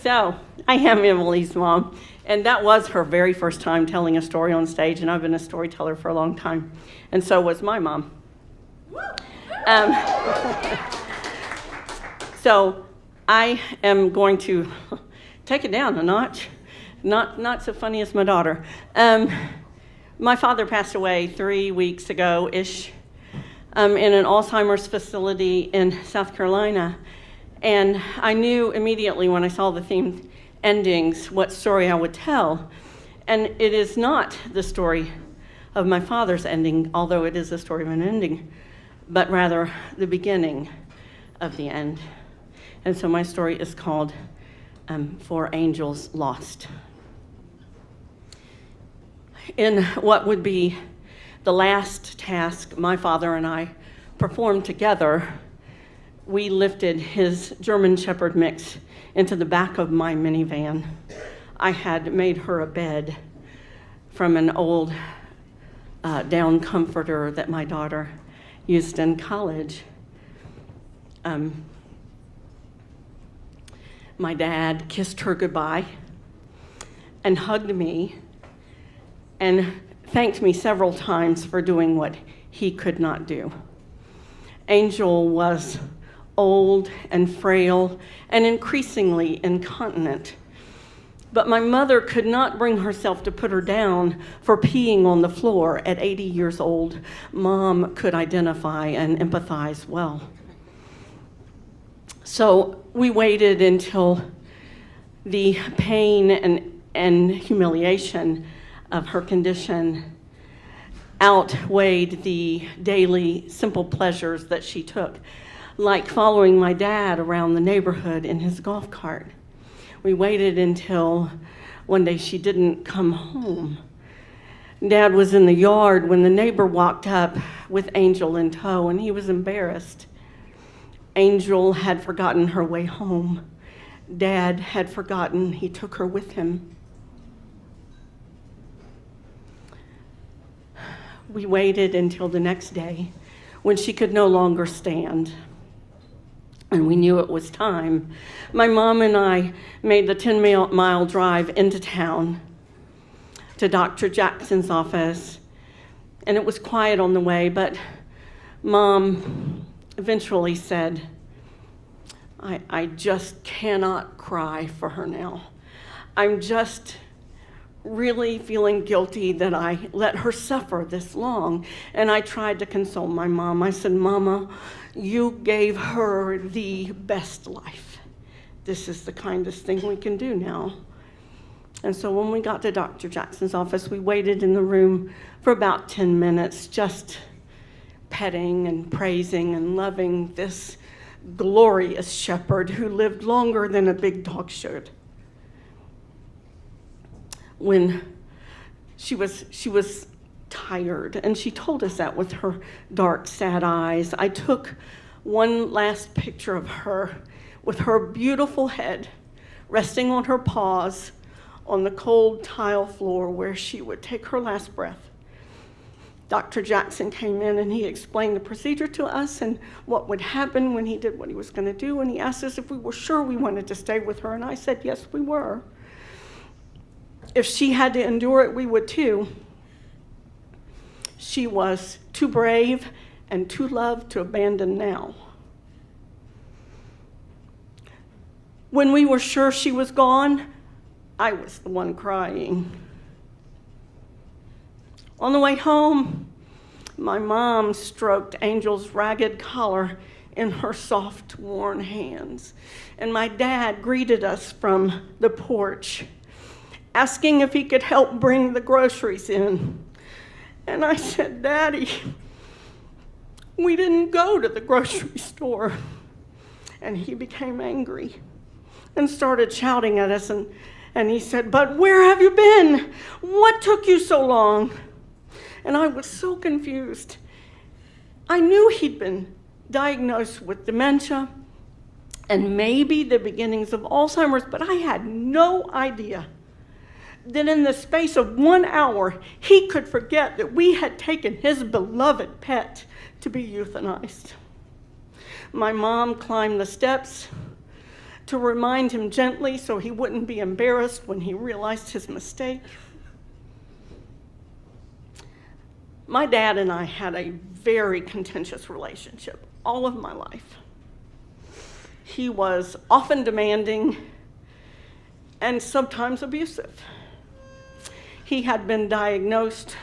So, I am Emily's mom, and that was her very first time telling a story on stage, and I've been a storyteller for a long time, and so was my mom. So, I am going to take it down a notch. Not so funny as my daughter. My father passed away 3 weeks ago-ish in an Alzheimer's facility in South Carolina. And I knew immediately when I saw the theme endings what story I would tell. And it is not the story of my father's ending, although it is the story of an ending, but rather the beginning of the end. And so my story is called For Angels Lost. In what would be the last task my father and I performed together, we lifted his German Shepherd mix into the back of my minivan. I had made her a bed from an old down comforter that my daughter used in college. My dad kissed her goodbye and hugged me and thanked me several times for doing what he could not do. Angel was old and frail and increasingly incontinent. But my mother could not bring herself to put her down for peeing on the floor at 80 years old. Mom could identify and empathize well. So we waited until the pain and humiliation of her condition outweighed the daily simple pleasures that she took, like following my dad around the neighborhood in his golf cart. We waited until one day she didn't come home. Dad was in the yard when the neighbor walked up with Angel in tow, and he was embarrassed. Angel had forgotten her way home. Dad had forgotten he took her with him. We waited until the next day when she could no longer stand, and we knew it was time. My mom and I made the 10-mile drive into town to Dr. Jackson's office, and it was quiet on the way, but Mom eventually said, I just cannot cry for her now. I'm just really feeling guilty that I let her suffer this long. And I tried to console my mom. I said, Mama, you gave her the best life. This is the kindest thing we can do now. And so when we got to Dr. Jackson's office, we waited in the room for about 10 minutes, just petting and praising and loving this glorious shepherd who lived longer than a big dog should. When she was tired, and she told us that with her dark, sad eyes. I took one last picture of her with her beautiful head resting on her paws on the cold tile floor where she would take her last breath. Dr. Jackson came in and he explained the procedure to us and what would happen when he did what he was going to do, and he asked us if we were sure we wanted to stay with her, and I said yes, we were. If she had to endure it, we would too. She was too brave and too loved to abandon now. When we were sure she was gone, I was the one crying. On the way home, my mom stroked Angel's ragged collar in her soft, worn hands, and my dad greeted us from the porch, asking if he could help bring the groceries in. And I said, Daddy, we didn't go to the grocery store. And he became angry and started shouting at us, and he said, but where have you been? What took you so long? And I was so confused. I knew he'd been diagnosed with dementia and maybe the beginnings of Alzheimer's, but I had no idea that in the space of 1 hour, he could forget that we had taken his beloved pet to be euthanized. My mom climbed the steps to remind him gently so he wouldn't be embarrassed when he realized his mistake. My dad and I had a very contentious relationship all of my life. He was often demanding and sometimes abusive. He had been diagnosed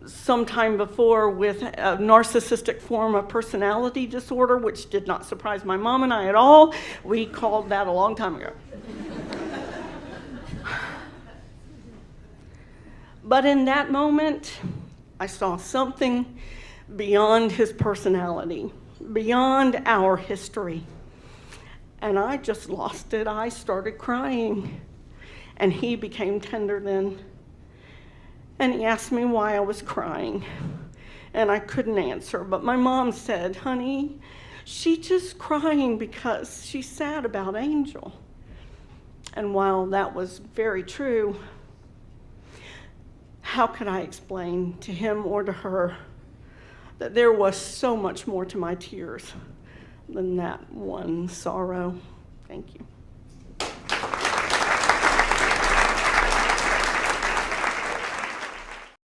sometime before with a narcissistic form of personality disorder, which did not surprise my mom and I at all. We called that a long time ago. But in that moment, I saw something beyond his personality, beyond our history. And I just lost it. I started crying. And he became tender then. And he asked me why I was crying. And I couldn't answer. But my mom said, honey, she's just crying because she's sad about Angel. And while that was very true, how could I explain to him or to her that there was so much more to my tears than that one sorrow? Thank you.